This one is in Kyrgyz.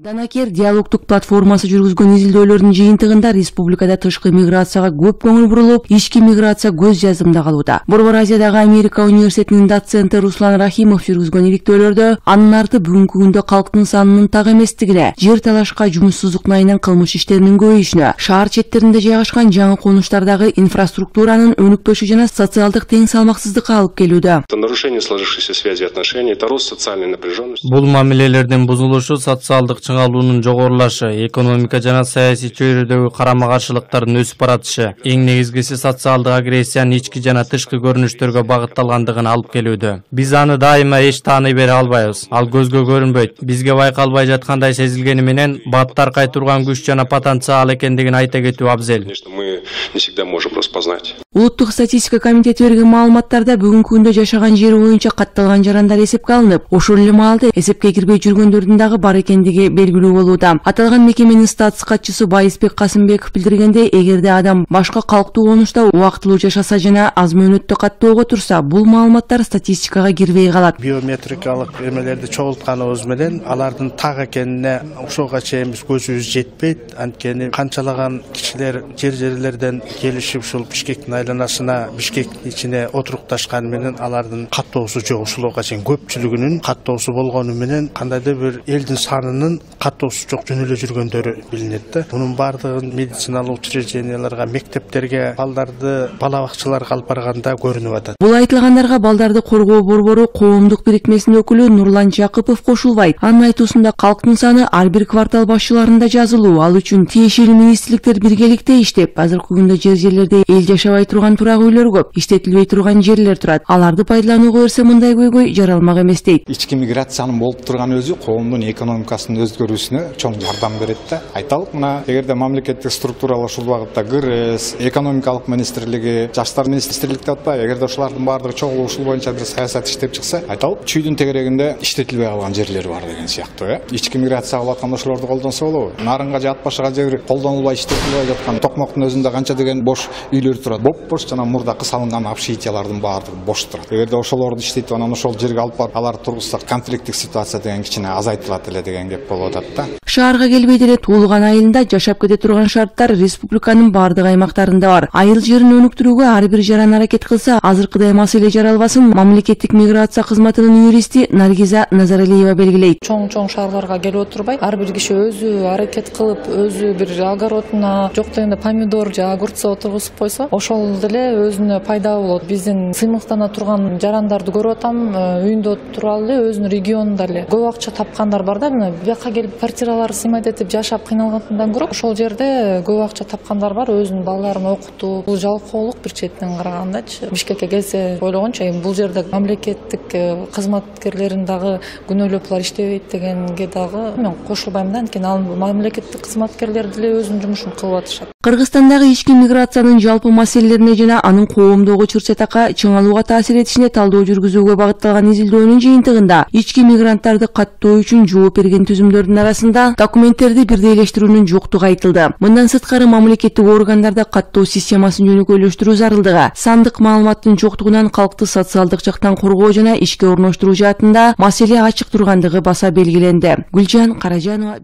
Данакер диалогтук платформасы жүргүзгөн изилдөөлөрдүн жыйынтыгында республикада тышкы миграцияга көп көңүл бурулуп, ички миграция көз жазымда калууда. Борбор Азиядагы Америка университетинин доценти Руслан Рахимов жүргүзгөн иликтөөлөрдө анын арты бүгүнкү күндө калктын санынын так эместигине, жер талашка, жумушсуздук айынан кылмыш иштеринин көбөйүшүнө, шаар четтеринде жайгашкан жаңы конуштардагы инфраструктуранын өнүктөшү жана социалдык тең салмаксыздыкка алып келүүдө. Нарушение сложившейся связи отношений, это рост социальной напряженности. Бул мамилелердин бузулушу, социалдык чыңалуунун жогорулашы, экономика жана саясий чөйрөдөгү карама-каршылыктардын өсүп баратышы, эң негизгиси социалдык агрессиянын ички жана тышкы көрүнүштөргө багытталгандыгын алып келүүдө. Биз аны дайыма эч тааный бере албайбыз. Ал көзгө көрүнбөйт. Бизге байкалбай жаткандай сезилгени менен баттаркай турган күч жана потенциал экендигин айта кетүү абзел. Мы не всегда можем распознать. Улуттук статистика комитети берген маалыматтарда бүгүнкү күндө жашаган жери боюнча катталган жарандар эсепке алынып, ошол эле маалда эсепке кирбей жүргөндөрдүн дагы бар экендиги белгилүү болууда. Аталган мекеменин статус катчысы Байысбек Касымбеков билдиргендей, эгерде адам башка калктуу конушта убактылуу жашаса жана аз мөөнөттө каттоого турса, бул маалыматтар статистикага кирбей калат. Биометрикалык эмелерди чогултканыбыз менен алардын так экенине ошого чейин биз көзүбүз жетпейт. Анткени канчалаган кишилер жерлерден келишип ушул Бишкектин айланасына, Бишкектин ичине отурукташканы менен алардын каттоосу жок. Ошолорго чейин көпчүлүгүнүн каттоосу болгону менен кандайдыр бир элдин санынын каттоосу жок жөн эле жүргөндөрү билинет да. Мунун бардыгын медициналык учрежденияларга, мектептерге, балдарды бала бакчаларга алып барганда көрүнүп атат. Бул айтылгандарга Балдарды коргоо борбору коомдук бирикмесинин өкүлү Нурлан Жакыпов кошулбайт. Анын айтуусунда калктын саны ар бир квартал башчыларында жазылуу, ал үчүн тиешелүү министрликтер биргеликте иштеп, азыркы күндө жерлерде эл жашабай турган турак үйлөр көп, иштетилбей турган жерлер турат. Аларды пайдаланууга берсе мындай көйгөй жаралмак эмес дейт. Ички миграциянын болуп турган өзү коомдун экономикасынын өзгөрүүсүнө чоң жардам берет да. Айталык, мына эгерде мамлекеттик структуралар ушул багытта КРС, экономикалык министрлиги, жаштар министрлиги деп атпайбы, эгерде ушулардын баардыгы чогуу ушул боюнча бир саясат иштеп чыкса, айталык, чүйдүн тегерегинде иштетилбей калган жерлер бар деген сыяктуу, Ички миграция кылып атканда ошолорду колдонсо болобу? Нарынга же ат башыга жер колдонулбай иштетилбей жаткан Токмоктун өзүндө канча деген бош үйлөр турат. Бош жана мурдакы салынган общежитиялардын баардыгы бош турат. Эгерде ошолорду иштетип анан ошол жерге алып барып аларды тургузсак, конфликттик ситуация деген кичине азайтылат эле деген кеп болуп атат да. Шаарга келбей деле туулган айылында жашап кете турган шарттар республиканын бардык аймактарында бар. Айыл жерин өнүктүрүүгө ар бир жаран аракет кылса, азыркыдай маселе жаралбасын мамлекеттик миграция кызматынын юристи Наргиза Назаралиева белгилейт. Чоң шаарларга келип отурбай, ар бир киши өзү аракет кылып, өзү бир огородуна жок дегенде помидор же огурца отургузуп койсо, ошол деле өзүнө пайда болот. Биздин сыймыктана турган жарандарды көрүп атам, үйүндө туралы эле өзүнүн регионунда эле көп акча тапкандар бар да, мына бияка келип квартиралары сыймайт этип жашап кыйналгандан көрө, ошол жерде көп акча тапкандар бар, өзүнүн балдарын окутуп, бул жалкоолук бир четинен карагандачы. Бишкекке келсе ойлогончу, бул жерде мамлекеттик кызматкерлерин дагы күнөөлөп булар иштебейт дегенге дагы мен кошулбайм да, анткени ал мамлекеттик кызматкерлер деле өзүнүн жумушун кылып атышат. Кыргызстандагы ички миграциянын жалпы маселелерине жана анын коомдогу чыр-чатакка чыңалууга таасир этишине талдоо жүргүзүүгө багытталган изилдөөнүн жыйынтыгында ички мигранттарды каттоо үчүн жооп берген түзүмдөрдүн арасында документтерди бирдейлештирүүнүн жоктугу айтылды. Мындан сырткары мамлекеттик органдарда каттоо системасын жөнөкөйлөштүрүү зарылдыгы, сандык маалыматтын жоктугунан калкты социалдык жактан коргоо жана ишке орноштуруу жаатында маселе ачык тургандыгы баса белгиленди. Гүлжан Каражанова.